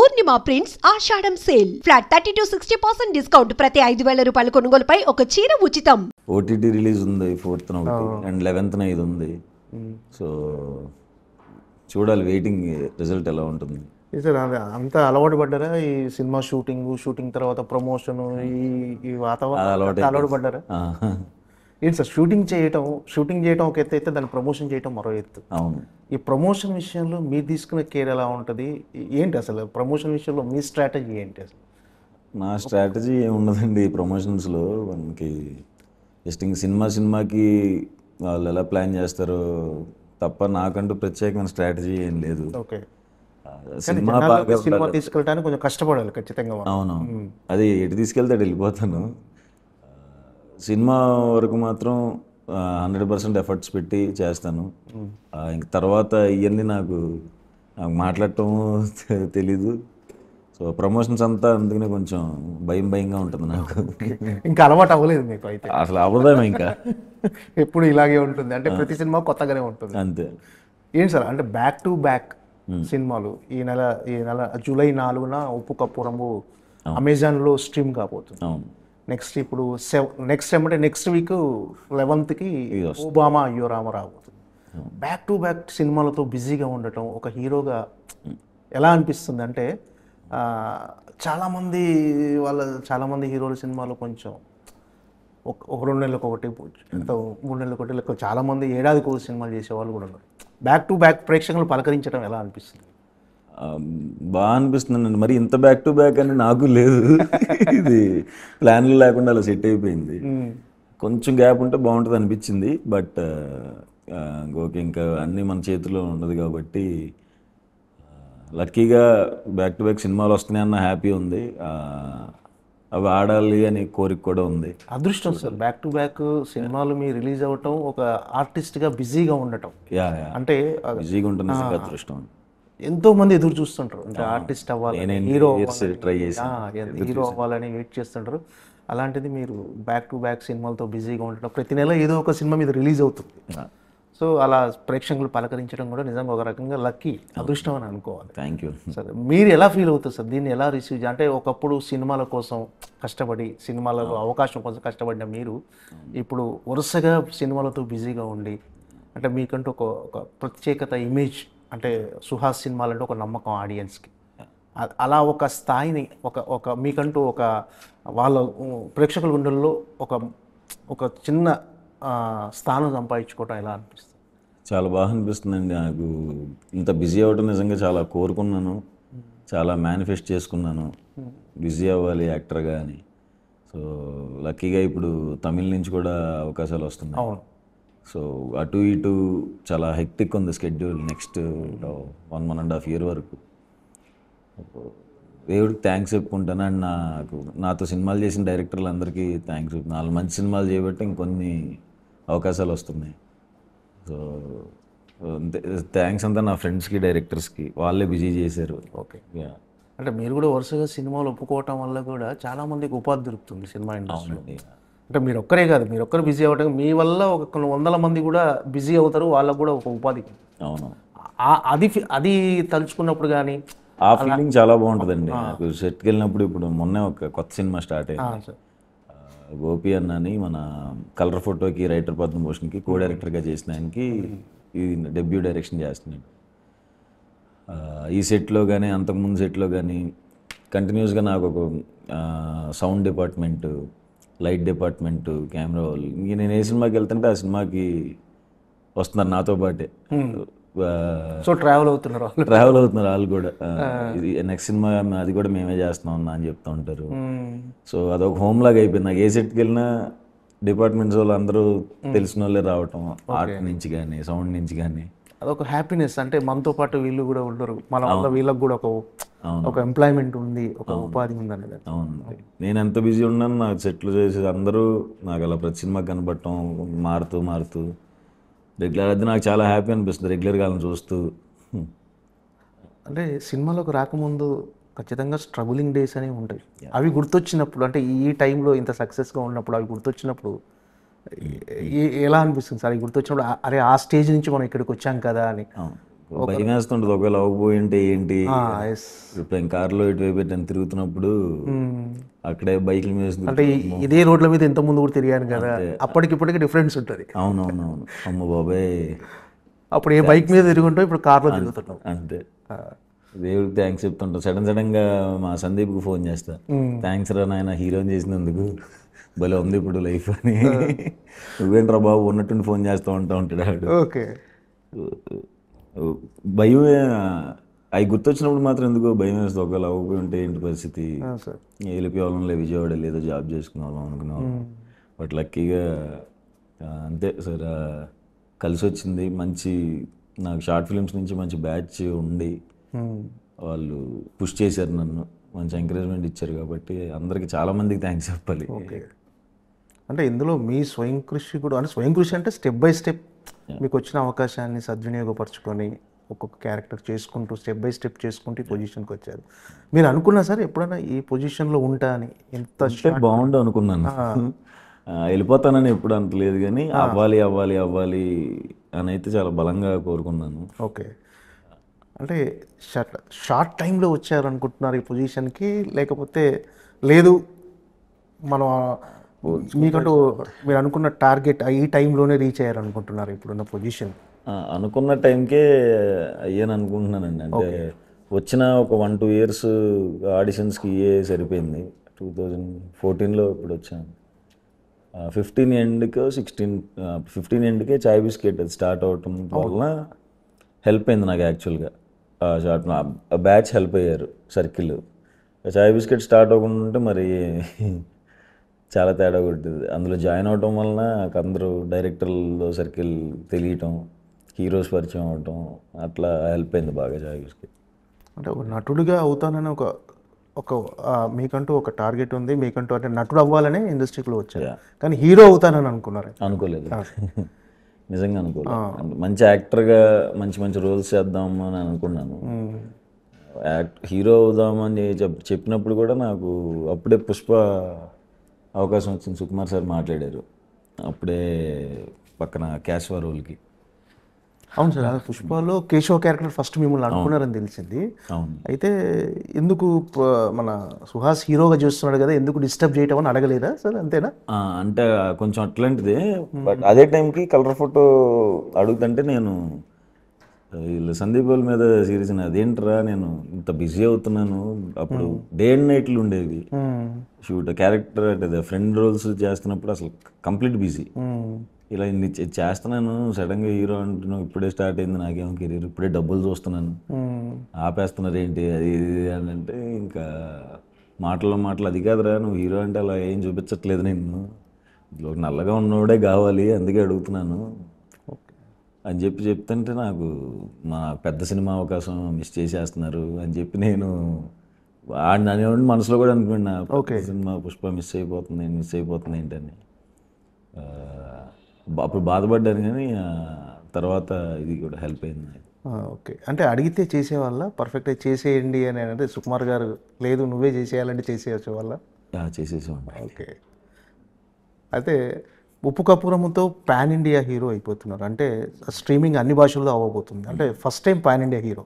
Purnima prints Ashadham sale flat 30 to 60% discount ప్రతి 5,000 రూపాయల కొనుగోలుపై ఒక చీర ఉచితం. ఓటీటీ రిలీజ్ ఉంది 4th అండ్ 11th ఇది ఉంది. సో చూడాలి, వెయిటింగ్ రిజల్ట్ ఎలా ఉంటుంది. సార్ అంతా అలవాటు పడ్డారా ఈ సినిమా షూటింగ్ తర్వాత ప్రమోషన్ ఈ వాతావరణం అలవాటు పడ్డారా? ఏంటి సార్ షూటింగ్ చేయటం ఒక ఎత్తు అయితే దాన్ని ప్రమోషన్ చేయటం మరో ఎత్తు. అవును. ఈ ప్రమోషన్ విషయంలో మీరు తీసుకునే కేర్ ఎలా ఉంటుంది? ఏంటి అసలు ప్రమోషన్ విషయంలో మీ స్ట్రాటజీ ఏంటి అసలు? నా స్ట్రాటజీ ఏమున్నదండి ప్రమోషన్స్లో, మనకి జస్ట్ ఇంక సినిమాకి వాళ్ళు ఎలా ప్లాన్ చేస్తారో తప్ప నాకంటూ ప్రత్యేకమైన స్ట్రాటజీ ఏం లేదు. ఓకే. సినిమా తీసుకెళ్ళడానికి కొంచెం కష్టపడాలి ఖచ్చితంగా. అవునవును, అది ఎటు తీసుకెళ్తే వెళ్ళిపోతాను. సినిమా వరకు మాత్రం 100% ఎఫర్ట్స్ పెట్టి చేస్తాను. ఇంక తర్వాత ఇవన్నీ నాకు మాట్లాడటం తెలీదు. సో ప్రమోషన్స్ అంతా అందుకనే కొంచెం భయంగా ఉంటుంది నాకు. ఇంకా అలవాటు అవ్వలేదు మీకు అయితే? అసలు అవ్వదాం ఇంకా ఎప్పుడు ఇలాగే ఉంటుంది అంటే ప్రతి సినిమా కొత్తగానే ఉంటుంది అంతే. ఏంటి సార్ అంటే బ్యాక్ టు బ్యాక్ సినిమాలు ఈ నెల జూలై 4న ఉప్పు కప్పు రంగు అమెజాన్లో స్ట్రీమ్ కాబోతుంది. అవును. నెక్స్ట్ ఇప్పుడు నెక్స్ట్ వీక్ 11th ఓబామా అయ్యో రామ రాబోతుంది. బ్యాక్ టు బ్యాక్ సినిమాలతో బిజీగా ఉండటం ఒక హీరోగా ఎలా అనిపిస్తుంది అంటే చాలామంది హీరోల సినిమాలు కొంచెం ఒక 2 నెలలకు ఒకటి 3 నెలలకు ఒకటి లేక చాలామంది ఏడాదికి ఒక సినిమాలు చేసేవాళ్ళు కూడా ఉన్నారు. బ్యాక్ టు బ్యాక్ ప్రేక్షకులు పలకరించడం ఎలా అనిపిస్తుంది? బాగా అనిపిస్తుందండి. మరి ఇంత బ్యాక్ టు బ్యాక్ అని నాకు లేదు. ఇది ప్లాన్లు లేకుండా అలా సెట్ అయిపోయింది. కొంచెం గ్యాప్ ఉంటే బాగుంటుంది అనిపించింది. బట్ ఓకే, ఇంకా అన్నీ మన చేతిలో ఉండదు కాబట్టి లక్కీగా బ్యాక్ టు బ్యాక్ సినిమాలు వస్తున్నాయన్న హ్యాపీ ఉంది. అవి ఆడాలి అని కోరిక కూడా ఉంది. అదృష్టం సార్, బ్యాక్ టు బ్యాక్ సినిమాలు మీ రిలీజ్ అవ్వటం, ఒక ఆర్టిస్ట్గా బిజీగా ఉండటం. అంటే బిజీగా ఉంటుంది, అదృష్టం. ఎంతో మంది ఎదురు చూస్తుంటారు అంటే ఆర్టిస్ట్ అవ్వాలి, హీరో అవ్వాలని వెయిట్ చేస్తుంటారు. అలాంటిది మీరు బ్యాక్ టు బ్యాక్ సినిమాలతో బిజీగా ఉండటం, ప్రతి నెల ఏదో ఒక సినిమా మీద రిలీజ్ అవుతుంది. సో అలా ప్రేక్షకులు పలకరించడం కూడా నిజంగా ఒక రకంగా లక్కీ, అదృష్టం అని అనుకోవాలి. Thank you. సరే, మీరు ఎలా ఫీల్ అవుతారు సార్ దీన్ని ఎలా రిసీవ్? అంటే ఒకప్పుడు సినిమాల కోసం కష్టపడి సినిమాలకు అవకాశం కోసం కష్టపడిన మీరు ఇప్పుడు వరుసగా సినిమాలతో బిజీగా ఉండి అంటే మీకంటూ ఒక ప్రత్యేకత ఇమేజ్ అంటే సుహాస్ సినిమాలంటే ఒక నమ్మకం ఆడియన్స్కి, అలా ఒక స్థాయిని ఒక మీకంటూ ఒక వాళ్ళ ప్రేక్షకుల గుండెల్లో ఒక చిన్న స్థానం సంపాదించుకోవటం ఎలా అనిపిస్తుంది? చాలా బాగా అనిపిస్తుందండి నాకు. ఇంత బిజీ అవ్వటం నిజంగా చాలా కోరుకున్నాను, చాలా మేనిఫెస్ట్ చేసుకున్నాను బిజీ అవ్వాలి యాక్టర్గా అని. సో లక్కీగా ఇప్పుడు తమిళ నుంచి కూడా అవకాశాలు వస్తున్నాయి. అవును. సో అటు ఇటు చాలా హెక్టిక్ ఉంది స్కెడ్యూల్ నెక్స్ట్ 1.5 year వరకు. దేవుడికి థ్యాంక్స్ చెప్పుకుంటాను. అండ్ నాతో సినిమాలు చేసిన డైరెక్టర్లు అందరికీ థ్యాంక్స్ చెప్తున్నాను. వాళ్ళు మంచి సినిమాలు చేయబట్టి ఇంకొన్ని అవకాశాలు వస్తున్నాయి. సో థ్యాంక్స్ అంతా నా ఫ్రెండ్స్కి, డైరెక్టర్స్కి, వాళ్ళే బిజీ చేశారు. ఓకే. అంటే మీరు కూడా వరుసగా సినిమాలు ఒప్పుకోవటం వల్ల కూడా చాలామందికి ఉపాధి దొరుకుతుంది సినిమా ఇండస్ట్రీలో. అంటే మీరు ఒక్కరే కాదు, మీరు ఒక్కరు బిజీ అవ్వటం మీ వల్ల ఒక కొన్ని 100 మంది కూడా బిజీ అవుతారు, వాళ్ళకు కూడా ఒక ఉపాధి. అవును. అది తలుచుకున్నప్పుడు కానీ ఆ ఫీలింగ్ చాలా బాగుంటుందండి. నాకు సెట్కి వెళ్ళినప్పుడు ఇప్పుడు మొన్నే ఒక కొత్త సినిమా స్టార్ట్ అయింది. గోపి అన్నని మన కలర్ ఫోటోకి రైటర్ పద్మభూషణ్కి కో డైరెక్టర్గా చేసిన ఆయనకి ఇది డెబ్యూ డైరెక్షన్ చేస్తున్నాడు. ఈ సెట్లో కానీ అంతకుముందు సెట్లో కానీ కంటిన్యూస్గా నాకు ఒక sound department, light department, camera వాళ్ళు, ఇంక నేను ఏ సినిమాకి వెళ్తుంటే ఆ సినిమాకి వస్తున్నారు నాతో పాటే. సో ట్రావెల్ అవుతున్నారు వాళ్ళు కూడా. ఇది నెక్స్ట్ సినిమా అది కూడా మేమే చేస్తున్నాం అన్న అని చెప్తూ ఉంటారు. సో అదొక హోమ్ లాగా అయిపోయింది నాకు. ఏ సెట్కి వెళ్ళినా డిపార్ట్మెంట్స్ వాళ్ళు అందరూ తెలిసిన వాళ్ళే రావటం, ఆర్ట్ నుంచి కానీ సౌండ్ నుంచి కానీ. అదొక హ్యాపీనెస్. అంటే మనతో పాటు వీళ్ళు కూడా ఉండరు, మన వల్ల వీళ్ళకి కూడా ఒక ఎంప్లాయ్మెంట్ ఉంది, ఒక ఉపాధి ఉంది అనేది. అవును. నేను ఎంత బిజీ ఉన్నాను, నాకు సెట్లు చేసేది అందరూ నాకు అలా ప్రతి సినిమాకి కనబడటం, మారుతూ రెగ్యులర్ అది నాకు చాలా హ్యాపీ అనిపిస్తుంది రెగ్యులర్గా వాళ్ళని చూస్తూ. అంటే సినిమాలోకి రాకముందు ఖచ్చితంగా స్ట్రగులింగ్ డేస్ అనేవి ఉంటాయి. అవి గుర్తొచ్చినప్పుడు అంటే ఈ టైంలో ఇంత సక్సెస్గా ఉన్నప్పుడు అవి గుర్తొచ్చినప్పుడు ఎలా అనిపిస్తుంది సార్? అవి గుర్తొచ్చినప్పుడు అరే ఆ స్టేజ్ నుంచి మనం ఇక్కడికి వచ్చాం కదా అని భయం వేస్తుంటుంది ఒకవేళ అవ్వబోయి ఉంటే ఏంటి. ఎస్. ఇప్పుడు నేను కార్లో ఇటువైపు ఎటు తిరుగుతున్నప్పుడు అక్కడే బైక్ల మీద అంటే ఇదే రోడ్ల మీద ఇంత ముందు కూడా తిరిగాను కదా, అప్పటికిప్పటికి డిఫరెన్స్ ఉంటుంది. అవునవునవును. అమ్మ బాబాయ్, అప్పుడు ఏ బైక్ మీద తిరుగుంటావు, ఇప్పుడు కార్లో తిరుగుతున్నావు. అంతే. దేవుడికి థ్యాంక్స్ చెప్తుంటా. సడన్గా మా సందీప్కి ఫోన్ చేస్తా, థ్యాంక్స్ రా నాయన హీరోని చేసినందుకు, భలే ఉంది ఇప్పుడు లైఫ్ అని. నువ్వేంట్రా బాబు ఉన్నట్టుండి ఫోన్ చేస్తూ ఉంటాడు ఆడు. ఓకే. భయం అవి గుర్తొచ్చినప్పుడు మాత్రం ఎందుకో భయం వేస్తుంది. ఒకవేళ అవ్వకపోయి ఉంటే ఏంటి పరిస్థితి, వెళ్ళిపోయేవాళ్ళంలే విజయవాడ లేదో జాబ్ చేసుకునే వాళ్ళం అనుకునేవాళ్ళం. బట్ లక్కీగా అంతే సార్, కలిసి వచ్చింది. మంచి నాకు షార్ట్ ఫిల్మ్స్ నుంచి మంచి బ్యాచ్ ఉండి వాళ్ళు పుష్ చేశారు నన్ను, మంచి ఎంకరేజ్మెంట్ ఇచ్చారు. కాబట్టి అందరికీ చాలామందికి థ్యాంక్స్ చెప్పాలి. ఓకే. అంటే ఇందులో మీ స్వయం కృషి కూడా, అంటే స్వయం కృషి అంటే స్టెప్ బై స్టెప్ మీకు వచ్చిన అవకాశాన్ని సద్వినియోగపరచుకొని ఒక్కొక్క క్యారెక్టర్ చేసుకుంటూ స్టెప్ బై స్టెప్ చేసుకుంటూ ఈ పొజిషన్కి వచ్చారు. మీరు అనుకున్నా సార్ ఎప్పుడైనా ఈ పొజిషన్లో ఉంటా అని? ఎంత బాగుండు అనుకున్నాను, వెళ్ళిపోతానని ఎప్పుడు అంటలేదు, కానీ అవ్వాలి అవ్వాలి అవ్వాలి అని అయితే చాలా బలంగా కోరుకున్నాను. ఓకే. అంటే షార్ట్ టైంలో వచ్చారు అనుకుంటున్నారు ఈ పొజిషన్కి, లేకపోతే లేదు మనం మీకంటూ మీరు అనుకున్న టార్గెట్ ఈ టైంలోనే రీచ్ అయ్యారు అనుకుంటున్నారు ఇప్పుడున్న పొజిషన్? అనుకున్న టైంకే అయ్యాను అనుకుంటున్నానండి. అంటే వచ్చిన ఒక 1-2 ఇయర్స్ ఆడిషన్స్కి సరిపోయింది. 2014లో ఇప్పుడు వచ్చాను. 15 ఎండ్కో 15 ఎండ్కే చాయ్ బిస్కెట్ అది స్టార్ట్ అవటం వల్ల హెల్ప్ అయింది నాకు. యాక్చువల్గా షార్ట్ బ్యాచ్ హెల్ప్ అయ్యారు, సర్కిల్. చాయ్ బిస్కెట్ స్టార్ట్ అవ్వకుండా ఉంటే మరి చాలా తేడా కొట్టింది. అందులో జాయిన్ అవటం వలన నాకు అందరూ డైరెక్టర్లో సర్కిల్ తెలియటం, హీరోస్ పరిచయం అవటం, అట్లా హెల్ప్ అయింది బాగా చాయ్ బిస్కెట్. అంటే ఒక నటుడిగా అవుతానని ఒక మీకంటూ ఒక టార్గెట్ ఉంది, మీకంటూ అంటే నటుడు అవ్వాలని ఇండస్ట్రీలో వచ్చారు, కానీ హీరో అవుతానని అనుకున్నారు? అనుకోలేదు, నిజంగా అనుకోలేదు. మంచి యాక్టర్గా మంచి మంచి రోల్స్ చేద్దాము అని అనుకున్నాను. హీరో అవుదామని చెప్పినప్పుడు కూడా నాకు అప్పుడే పుష్ప అవకాశం వచ్చింది. సుకుమార్ సార్ మాట్లాడారు అప్పుడే పక్కన కేశవ రోల్కి. అవును సార్, పుష్పలో కేశవ క్యారెక్టర్ ఫస్ట్ మిమ్మల్ని అనుకున్నారని తెలిసింది. అయితే ఎందుకు మన సుహాస్ హీరోగా చూస్తున్నాడు కదా, ఎందుకు డిస్టర్బ్ చేయటం అని అడగలేదా సార్? అంతేనా? అంటే కొంచెం అట్లాంటిదే. బట్ అదే టైంకి కలర్ ఫోటో అడుగుతుంటే నేను వీళ్ళు సందీప్ వాళ్ళ మీద సీరియస్ అదేంట్రా నేను ఇంత బిజీ అవుతున్నాను. అప్పుడు డే అండ్ నైట్లు ఉండేవి షూట్. క్యారెక్టర్ అంటే ఫ్రెండ్ రోల్స్ చేస్తున్నప్పుడు అసలు కంప్లీట్ బిజీ. ఇలా ఇన్ని చేస్తున్నాను, సడన్గా హీరో అంటున్నావు, ఇప్పుడే స్టార్ట్ అయింది నాకేమో కెరీర్, ఇప్పుడే డబ్బులు చూస్తున్నాను, ఆపేస్తున్నారు ఏంటి అది ఇది అని అంటే, ఇంకా మాటలు అది కాదురా నువ్వు హీరో అంటే అలా ఏం చూపించట్లేదు, నేను నల్లగా ఉన్నోడే కావాలి అందుకే అడుగుతున్నాను అని చెప్తుంటే నాకు మా పెద్ద సినిమా అవకాశం మిస్ చేసేస్తున్నారు అని చెప్పి నేను అనేవాడిని మనసులో కూడా అనుకున్నా, సినిమా పుష్ప మిస్ అయిపోతుంది ఏంటని. అప్పుడు బాధపడ్డాను, కానీ తర్వాత ఇది కూడా హెల్ప్ అయింది. ఓకే. అంటే అడిగితే చేసేవాళ్ళ పర్ఫెక్ట్గా చేసేయండి అని అంటే సుకుమార్ గారు లేదు నువ్వే చేసేయాలంటే చేసేయచ్చు వాళ్ళ? చేసేసేవాడి. ఓకే. అయితే ఉప్పు కపూరంతో పాన్ ఇండియా హీరో అయిపోతున్నారు, అంటే స్ట్రీమింగ్ అన్ని భాషల్లో అవ్వబోతుంది, అంటే first time pan India hero.